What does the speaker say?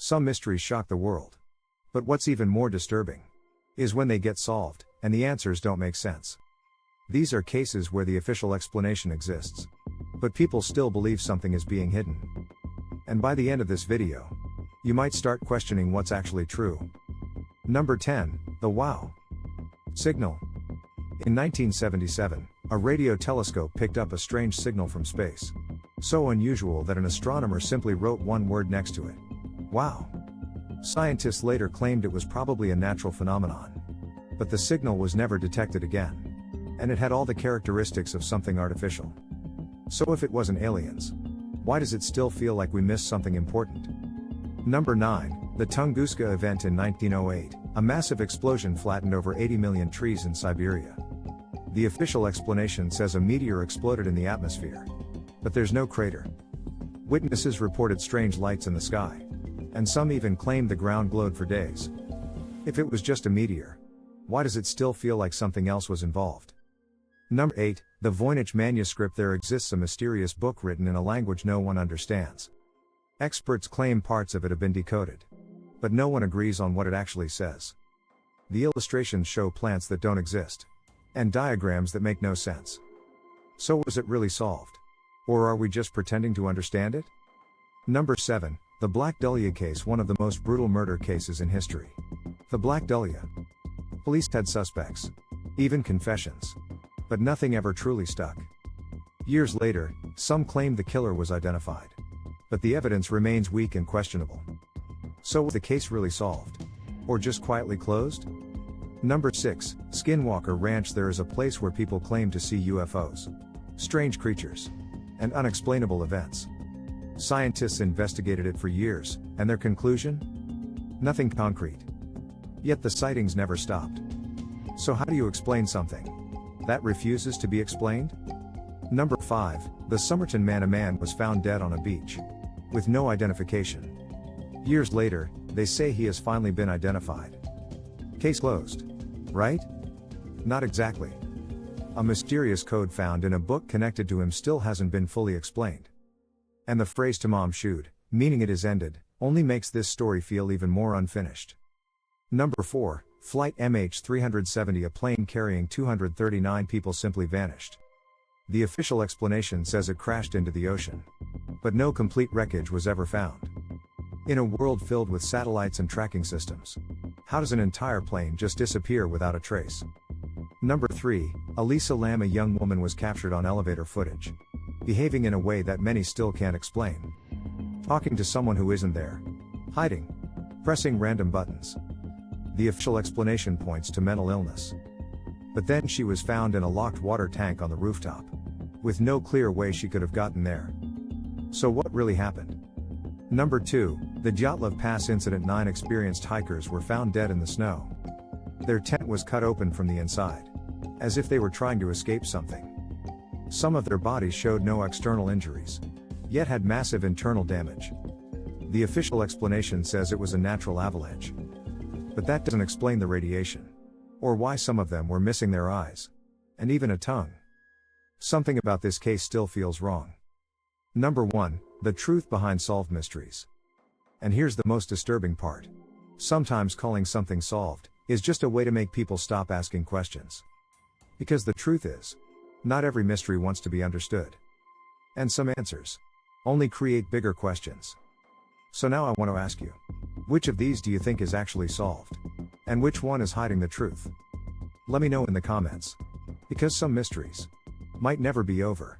Some mysteries shock the world. But what's even more disturbing is when they get solved, and the answers don't make sense. These are cases where the official explanation exists, but people still believe something is being hidden. And by the end of this video, you might start questioning what's actually true. Number 10, the wow signal. In 1977, a radio telescope picked up a strange signal from space. So unusual that an astronomer simply wrote one word next to it. Wow. Scientists later claimed it was probably a natural phenomenon. But the signal was never detected again. And it had all the characteristics of something artificial. So if it wasn't aliens, why does it still feel like we missed something important? Number 9, the Tunguska event in 1908, a massive explosion flattened over 80 million trees in Siberia. The official explanation says a meteor exploded in the atmosphere. But there's no crater. Witnesses reported strange lights in the sky. And some even claimed the ground glowed for days. If it was just a meteor, why does it still feel like something else was involved? Number 8, the Voynich manuscript. There exists a mysterious book written in a language no one understands. Experts claim parts of it have been decoded. But no one agrees on what it actually says. The illustrations show plants that don't exist. And diagrams that make no sense. So was it really solved? Or are we just pretending to understand it? Number 7, the Black Dahlia case, one of the most brutal murder cases in history. The Black Dahlia. Police had suspects. Even confessions. But nothing ever truly stuck. Years later, some claimed the killer was identified. But the evidence remains weak and questionable. So was the case really solved? Or just quietly closed? Number 6, Skinwalker Ranch. There is a place where people claim to see UFOs. Strange creatures. And unexplainable events. Scientists investigated it for years, and their conclusion? Nothing concrete. Yet the sightings never stopped. So how do you explain something that refuses to be explained? Number 5, the Somerton man. A man was found dead on a beach. With no identification. Years later, they say he has finally been identified. Case closed. Right? Not exactly. A mysterious code found in a book connected to him still hasn't been fully explained. And the phrase "tamam shud," meaning it is ended, only makes this story feel even more unfinished. Number 4, Flight MH370. A plane carrying 239 people simply vanished. The official explanation says it crashed into the ocean. But no complete wreckage was ever found. In a world filled with satellites and tracking systems, how does an entire plane just disappear without a trace? Number 3, Elisa Lam. A young woman was captured on elevator footage, behaving in a way that many still can't explain. Talking to someone who isn't there. Hiding. Pressing random buttons. The official explanation points to mental illness. But then she was found in a locked water tank on the rooftop, with no clear way she could have gotten there. So what really happened? Number 2, the Dyatlov Pass incident. 9 experienced hikers were found dead in the snow. Their tent was cut open from the inside, as if they were trying to escape something. Some of their bodies showed no external injuries, yet had massive internal damage. The official explanation says it was a natural avalanche. But that doesn't explain the radiation, or why some of them were missing their eyes, and even a tongue. Something about this case still feels wrong. Number 1, the truth behind solved mysteries. And here's the most disturbing part. Sometimes calling something solved is just a way to make people stop asking questions. Because the truth is, not every mystery wants to be understood. And some answers only create bigger questions. So now I want to ask you, which of these do you think is actually solved? And which one is hiding the truth? Let me know in the comments. Because some mysteries might never be over.